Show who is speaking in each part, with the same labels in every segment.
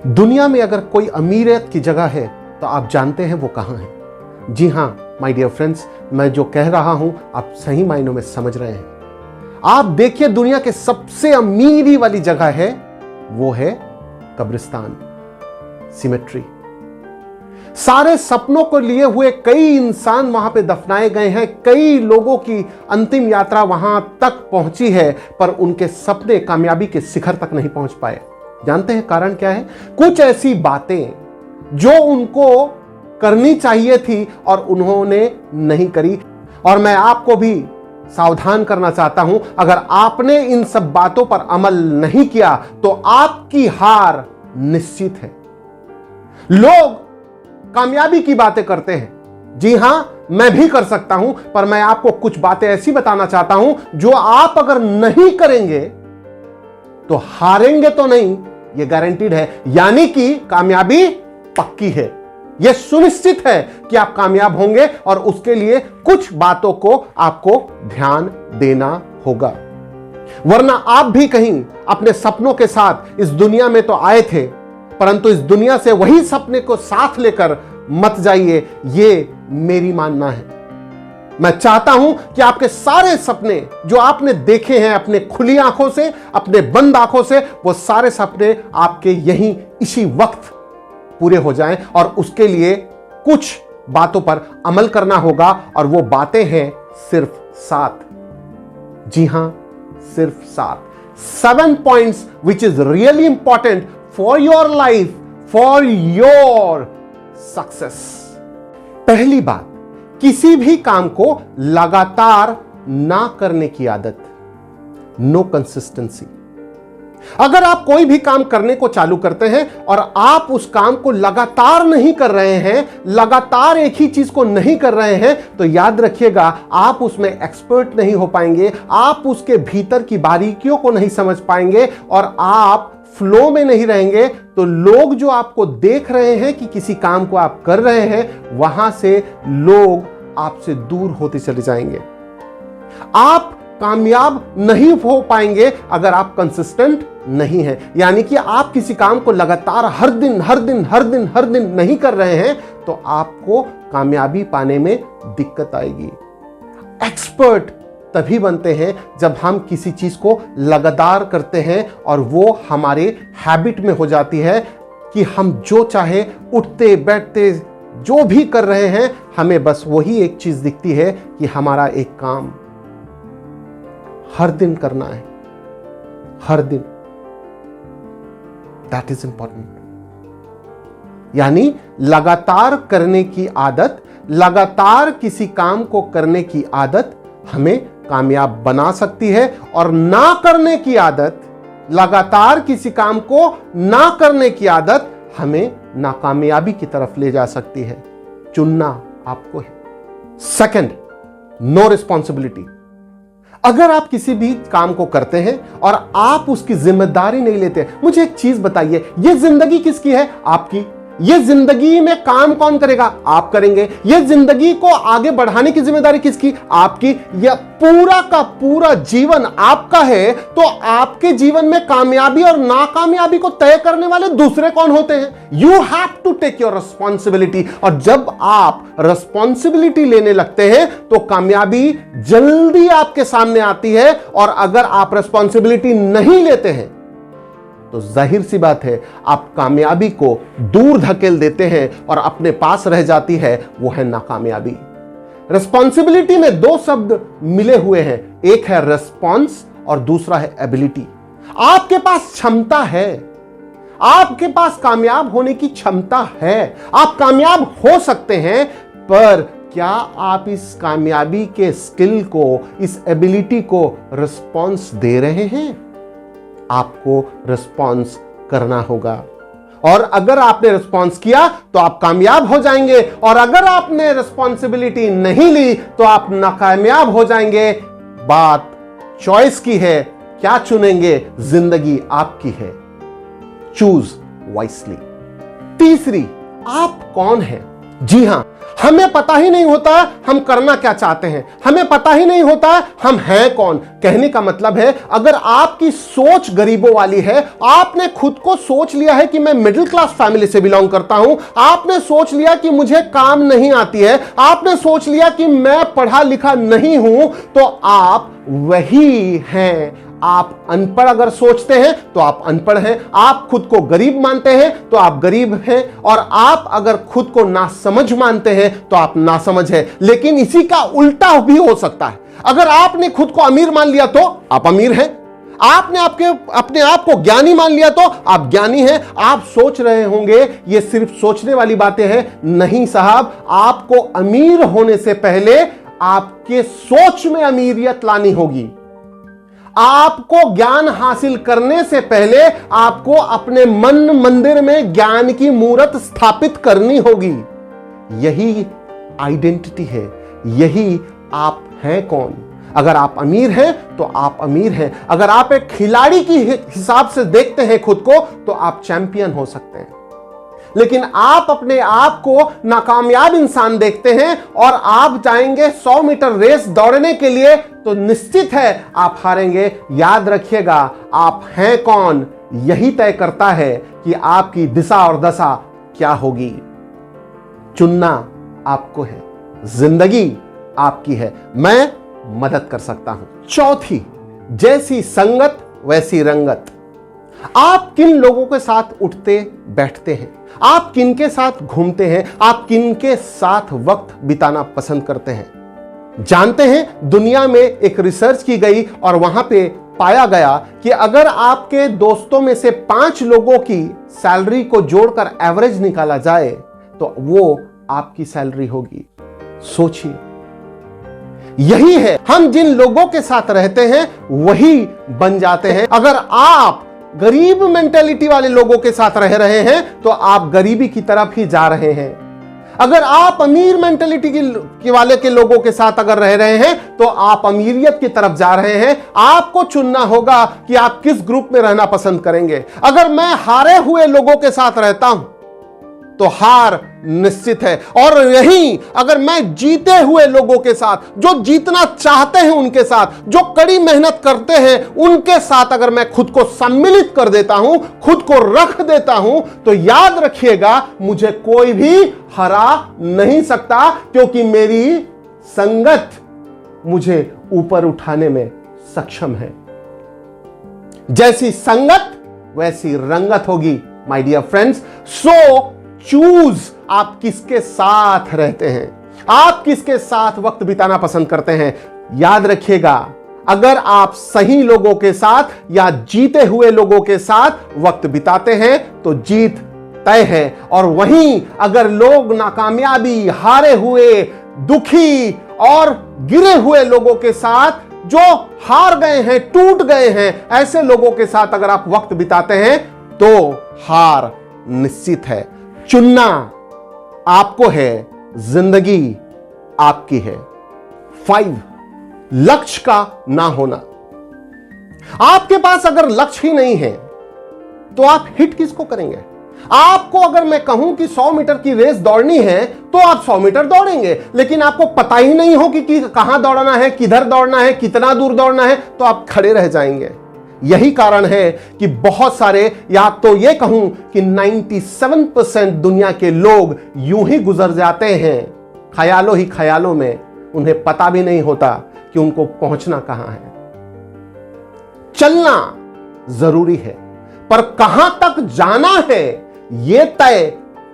Speaker 1: दुनिया में अगर कोई अमीरियत की जगह है तो आप जानते हैं वो कहां है। जी हां माय डियर फ्रेंड्स, मैं जो कह रहा हूं आप सही मायनों में समझ रहे हैं। आप देखिए दुनिया के सबसे अमीरी वाली जगह है वो है कब्रिस्तान, सिमेट्री। सारे सपनों को लिए हुए कई इंसान वहां पे दफनाए गए हैं, कई लोगों की अंतिम यात्रा वहां तक पहुंची है, पर उनके सपने कामयाबी के शिखर तक नहीं पहुंच पाए। जानते हैं कारण क्या है? कुछ ऐसी बातें जो उनको करनी चाहिए थी और उन्होंने नहीं करी। और मैं आपको भी सावधान करना चाहता हूं, अगर आपने इन सब बातों पर अमल नहीं किया तो आपकी हार निश्चित है। लोग कामयाबी की बातें करते हैं, जी हां मैं भी कर सकता हूं, पर मैं आपको कुछ बातें ऐसी बताना चाहता हूं जो आप अगर नहीं करेंगे तो हारेंगे तो नहीं, यह गारंटीड है। यानी कि कामयाबी पक्की है, यह सुनिश्चित है कि आप कामयाब होंगे और उसके लिए कुछ बातों को आपको ध्यान देना होगा। वरना आप भी कहीं अपने सपनों के साथ इस दुनिया में तो आए थे, परंतु इस दुनिया से वही सपने को साथ लेकर मत जाइए, ये मेरी मानना है। मैं चाहता हूं कि आपके सारे सपने जो आपने देखे हैं अपने खुली आंखों से, अपने बंद आंखों से, वो सारे सपने आपके यहीं इसी वक्त पूरे हो जाएं। और उसके लिए कुछ बातों पर अमल करना होगा, और वो बातें हैं सिर्फ 7। जी हां, सिर्फ 7 points which is really important for your life, for your success. पहली बात, किसी भी काम को लगातार ना करने की आदत, नो कंसिस्टेंसी। अगर आप कोई भी काम करने को चालू करते हैं और आप उस काम को लगातार नहीं कर रहे हैं, लगातार एक ही चीज को नहीं कर रहे हैं, तो याद रखिएगा आप उसमें एक्सपर्ट नहीं हो पाएंगे, आप उसके भीतर की बारीकियों को नहीं समझ पाएंगे और आप फ्लो में नहीं रहेंगे। तो लोग जो आपको देख रहे हैं कि किसी काम को आप कर रहे हैं, वहां से लोग आपसे दूर होते चले जाएंगे। आप कामयाब नहीं हो पाएंगे अगर आप कंसिस्टेंट नहीं हैं। यानी कि आप किसी काम को लगातार हर दिन नहीं कर रहे हैं, तो आपको कामयाबी पाने में दिक्कत आएगी। एक्सपर्ट तभी बनते हैं जब हम किसी चीज को लगातार करते हैं और वो हमारे हैबिट में हो जाती है कि हम जो चाहे उठते बैठते जो भी कर रहे हैं, हमें बस वही एक चीज दिखती है कि हमारा एक काम हर दिन करना है, हर दिन। That is important. यानी लगातार करने की आदत, लगातार किसी काम को करने की आदत हमें कामयाब बना सकती है, और ना करने की आदत, लगातार किसी काम को ना करने की आदत हमें नाकामयाबी की तरफ ले जा सकती है। चुनना आपको है। Second, no responsibility. अगर आप किसी भी काम को करते हैं और आप उसकी जिम्मेदारी नहीं लेते, मुझे एक चीज बताइए, यह जिंदगी किसकी है? आपकी। ये जिंदगी में काम कौन करेगा? आप करेंगे। ये जिंदगी को आगे बढ़ाने की जिम्मेदारी किसकी? आपकी। यह पूरा का पूरा जीवन आपका है, तो आपके जीवन में कामयाबी और नाकामयाबी को तय करने वाले दूसरे कौन होते हैं? You have to take your responsibility. और जब आप रिस्पॉन्सिबिलिटी लेने लगते हैं तो कामयाबी जल्दी आपके सामने आती है, और अगर आप रिस्पॉन्सिबिलिटी नहीं लेते हैं तो जाहिर सी बात है आप कामयाबी को दूर धकेल देते हैं और अपने पास रह जाती है, वो है नाकामयाबी। रिस्पॉन्सिबिलिटी में 2 शब्द मिले हुए हैं, एक है रिस्पॉन्स और दूसरा है एबिलिटी। आपके पास क्षमता है, आपके पास कामयाब होने की क्षमता है, आप कामयाब हो सकते हैं, पर क्या आप इस कामयाबी के स्किल को, इस एबिलिटी को रिस्पॉन्स दे रहे हैं? आपको रिस्पॉन्स करना होगा, और अगर आपने रिस्पॉन्स किया तो आप कामयाब हो जाएंगे, और अगर आपने रिस्पॉन्सिबिलिटी नहीं ली तो आप नाकामयाब हो जाएंगे। बात चॉइस की है, क्या चुनेंगे? जिंदगी आपकी है, चूज वाइसली। तीसरी, आप कौन हैं? जी हां, हमें पता ही नहीं होता हम करना क्या चाहते हैं, हमें पता ही नहीं होता हम हैं कौन। कहने का मतलब है, अगर आपकी सोच गरीबों वाली है, आपने खुद को सोच लिया है कि मैं मिडिल क्लास फैमिली से बिलोंग करता हूं, आपने सोच लिया कि मुझे काम नहीं आती है, आपने सोच लिया कि मैं पढ़ा लिखा नहीं हूं, तो आप वही हैं। आप अनपढ़ अगर सोचते हैं तो आप अनपढ़ हैं, आप खुद को गरीब मानते हैं तो आप गरीब हैं, और आप अगर खुद को नासमझ मानते हैं तो आप नासमझ हैं। लेकिन इसी का उल्टा भी हो सकता है। अगर आपने खुद को अमीर मान लिया तो आप अमीर हैं, आपने अपने आप को ज्ञानी मान लिया तो आप ज्ञानी हैं। आप सोच रहे होंगे ये सिर्फ सोचने वाली बातें हैं। नहीं साहब, आपको अमीर होने से पहले आपके सोच में अमीरियत लानी होगी। आपको ज्ञान हासिल करने से पहले आपको अपने मन मंदिर में ज्ञान की मूर्त स्थापित करनी होगी। यही आइडेंटिटी है, यही आप हैं कौन। अगर आप अमीर हैं तो आप अमीर हैं। अगर आप एक खिलाड़ी की हिसाब से देखते हैं खुद को तो आप चैंपियन हो सकते हैं। लेकिन आप अपने आप को नाकामयाब इंसान देखते हैं और आप जाएंगे 100 मीटर रेस दौड़ने के लिए, तो निश्चित है आप हारेंगे। याद रखिएगा, आप हैं कौन यही तय करता है कि आपकी दिशा और दशा क्या होगी। चुनना आपको है, जिंदगी आपकी है। मैं मदद कर सकता हूं। चौथी, जैसी संगत वैसी रंगत। आप किन लोगों के साथ उठते बैठते हैं, आप किन के साथ घूमते हैं, आप किन के साथ वक्त बिताना पसंद करते हैं। जानते हैं, दुनिया में एक रिसर्च की गई और वहां पे पाया गया कि अगर आपके दोस्तों में से 5 लोगों की सैलरी को जोड़कर एवरेज निकाला जाए तो वो आपकी सैलरी होगी। सोचिए, यही है, हम जिन लोगों के साथ रहते हैं वही बन जाते हैं। अगर आप गरीब मेंटेलिटी वाले लोगों के साथ रह रहे हैं तो आप गरीबी की तरफ ही जा रहे हैं। अगर आप अमीर मेंटेलिटी के वाले के लोगों के साथ अगर रह रहे हैं तो आप अमीरियत की तरफ जा रहे हैं। आपको चुनना होगा कि आप किस ग्रुप में रहना पसंद करेंगे। अगर मैं हारे हुए लोगों के साथ रहता हूं तो हार निश्चित है, और यही अगर मैं जीते हुए लोगों के साथ, जो जीतना चाहते हैं उनके साथ, जो कड़ी मेहनत करते हैं उनके साथ अगर मैं खुद को सम्मिलित कर देता हूं, खुद को रख देता हूं, तो याद रखिएगा मुझे कोई भी हरा नहीं सकता, क्योंकि मेरी संगत मुझे ऊपर उठाने में सक्षम है। जैसी संगत वैसी रंगत होगी my dear friends. So choose, आप किसके साथ रहते हैं, आप किसके साथ वक्त बिताना पसंद करते हैं। याद रखिएगा, अगर आप सही लोगों के साथ या जीते हुए लोगों के साथ वक्त बिताते हैं तो जीत तय है। और वहीं अगर लोग नाकामयाबी, हारे हुए, दुखी और गिरे हुए लोगों के साथ, जो हार गए हैं, टूट गए हैं, ऐसे लोगों के साथ अगर आप वक्त बिताते हैं तो हार निश्चित है। चुनना आपको है, जिंदगी आपकी है। 5, लक्ष्य का ना होना। आपके पास अगर लक्ष्य ही नहीं है तो आप हिट किसको करेंगे। आपको अगर मैं कहूं कि 100 मीटर की रेस दौड़नी है तो आप 100 मीटर दौड़ेंगे, लेकिन आपको पता ही नहीं हो कि कहां दौड़ना है, किधर दौड़ना है, कितना दूर दौड़ना है, तो आप खड़े रह जाएंगे। यही कारण है कि बहुत सारे, या तो ये कहूं कि 97% दुनिया के लोग यूं ही गुजर जाते हैं, ख्यालों ही ख्यालों में। उन्हें पता भी नहीं होता कि उनको पहुंचना कहां है। चलना जरूरी है, पर कहां तक जाना है यह तय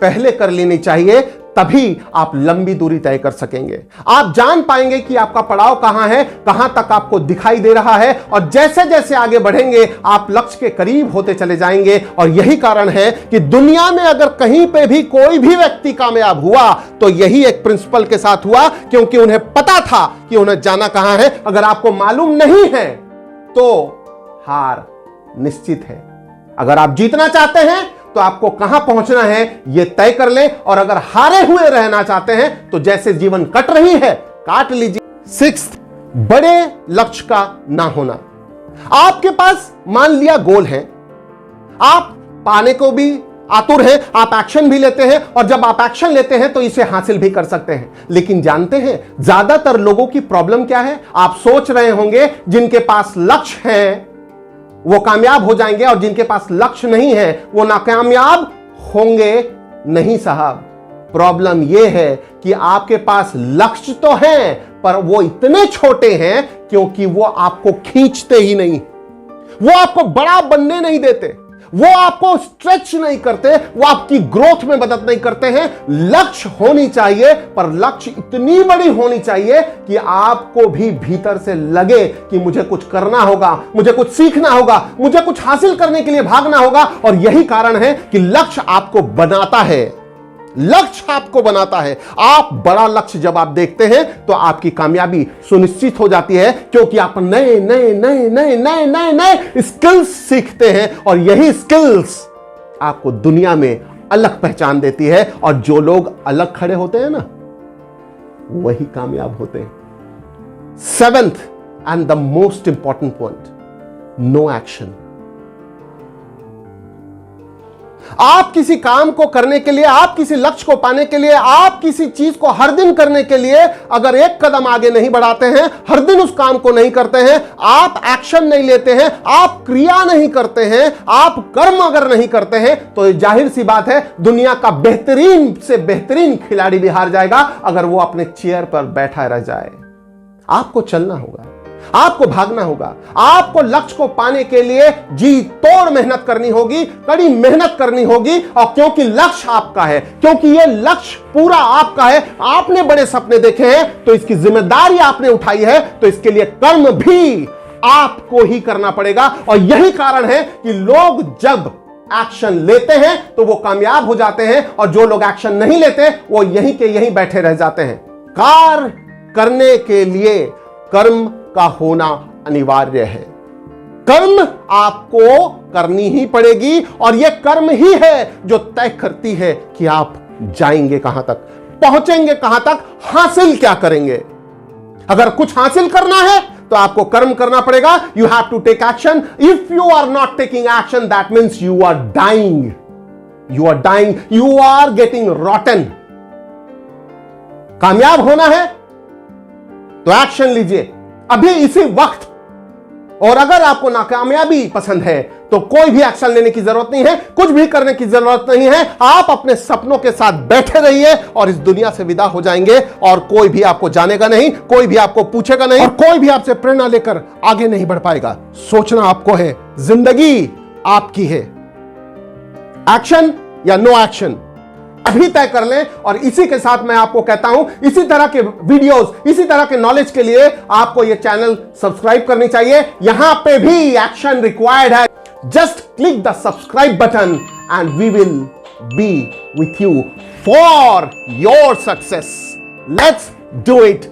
Speaker 1: पहले कर लेनी चाहिए, तभी आप लंबी दूरी तय कर सकेंगे। आप जान पाएंगे कि आपका पड़ाव कहां है, कहां तक आपको दिखाई दे रहा है, और जैसे जैसे आगे बढ़ेंगे आप लक्ष्य के करीब होते चले जाएंगे। और यही कारण है कि दुनिया में अगर कहीं पे भी कोई भी व्यक्ति कामयाब हुआ तो यही एक प्रिंसिपल के साथ हुआ, क्योंकि उन्हें पता था कि उन्हें जाना कहां है। अगर आपको मालूम नहीं है तो हार निश्चित है। अगर आप जीतना चाहते हैं तो आपको कहां पहुंचना है यह तय कर लें, और अगर हारे हुए रहना चाहते हैं तो जैसे जीवन कट रही है काट लीजिए। 6, बड़े लक्ष्य का ना होना। आपके पास मान लिया गोल है, आप पाने को भी आतुर हैं, आप एक्शन भी लेते हैं, और जब आप एक्शन लेते हैं तो इसे हासिल भी कर सकते हैं। लेकिन जानते हैं ज्यादातर लोगों की प्रॉब्लम क्या है? आप सोच रहे होंगे जिनके पास लक्ष्य है वो कामयाब हो जाएंगे और जिनके पास लक्ष्य नहीं है वो नाकामयाब होंगे। नहीं साहब, प्रॉब्लम यह है कि आपके पास लक्ष्य तो है पर वो इतने छोटे हैं क्योंकि वो आपको खींचते ही नहीं, वो आपको बड़ा बनने नहीं देते, वो आपको स्ट्रेच नहीं करते, वो आपकी ग्रोथ में मदद नहीं करते हैं। लक्ष्य होनी चाहिए पर लक्ष्य इतनी बड़ी होनी चाहिए कि आपको भी भीतर से लगे कि मुझे कुछ करना होगा, मुझे कुछ सीखना होगा, मुझे कुछ हासिल करने के लिए भागना होगा। और यही कारण है कि लक्ष्य आपको बनाता है, लक्ष्य आपको बनाता है। आप बड़ा लक्ष्य जब आप देखते हैं तो आपकी कामयाबी सुनिश्चित हो जाती है, क्योंकि आप नए नए नए नए नए नए नए स्किल्स सीखते हैं और यही स्किल्स आपको दुनिया में अलग पहचान देती है। और जो लोग अलग खड़े होते हैं ना वही कामयाब होते हैं। 7th and the most important point, no action. आप किसी काम को करने के लिए, आप किसी लक्ष्य को पाने के लिए, आप किसी चीज को हर दिन करने के लिए अगर एक कदम आगे नहीं बढ़ाते हैं, हर दिन उस काम को नहीं करते हैं, आप एक्शन नहीं लेते हैं, आप क्रिया नहीं करते हैं, आप कर्म अगर नहीं करते हैं, तो जाहिर सी बात है दुनिया का बेहतरीन से बेहतरीन खिलाड़ी भी हार जाएगा अगर वो अपने चेयर पर बैठा रह जाए। आपको चलना होगा, आपको भागना होगा, आपको लक्ष्य को पाने के लिए जी तोड़ मेहनत करनी होगी, कड़ी मेहनत करनी होगी। और क्योंकि लक्ष्य आपका है, क्योंकि यह लक्ष्य पूरा आपका है, आपने बड़े सपने देखे हैं तो इसकी जिम्मेदारी आपने उठाई है, तो इसके लिए कर्म भी आपको ही करना पड़ेगा। और यही कारण है कि लोग जब एक्शन लेते हैं तो वो कामयाब हो जाते हैं, और जो लोग एक्शन नहीं लेते वो यहीं के यहीं बैठे रह जाते हैं। कार्य करने के लिए कर्म का होना अनिवार्य है। कर्म आपको करनी ही पड़ेगी और यह कर्म ही है जो तय करती है कि आप जाएंगे कहां तक, पहुंचेंगे कहां तक, हासिल क्या करेंगे। अगर कुछ हासिल करना है तो आपको कर्म करना पड़ेगा। You have to take action. If you are not taking action that means you are dying, you are dying, you are getting rotten. कामयाब होना है तो एक्शन लीजिए अभी इसी वक्त। और अगर आपको नाकामयाबी पसंद है तो कोई भी एक्शन लेने की जरूरत नहीं है, कुछ भी करने की जरूरत नहीं है। आप अपने सपनों के साथ बैठे रहिए और इस दुनिया से विदा हो जाएंगे, और कोई भी आपको जानेगा नहीं, कोई भी आपको पूछेगा नहीं, और कोई भी आपसे प्रेरणा लेकर आगे नहीं बढ़ पाएगा। सोचना आपको है, जिंदगी आपकी है। एक्शन या नो एक्शन अभी तय कर लें। और इसी के साथ मैं आपको कहता हूं, इसी तरह के वीडियोस, इसी तरह के नॉलेज के लिए आपको यह चैनल सब्सक्राइब करनी चाहिए। यहां पे भी एक्शन रिक्वायर्ड है। Just click the subscribe button and we will be with you for your success. Let's do it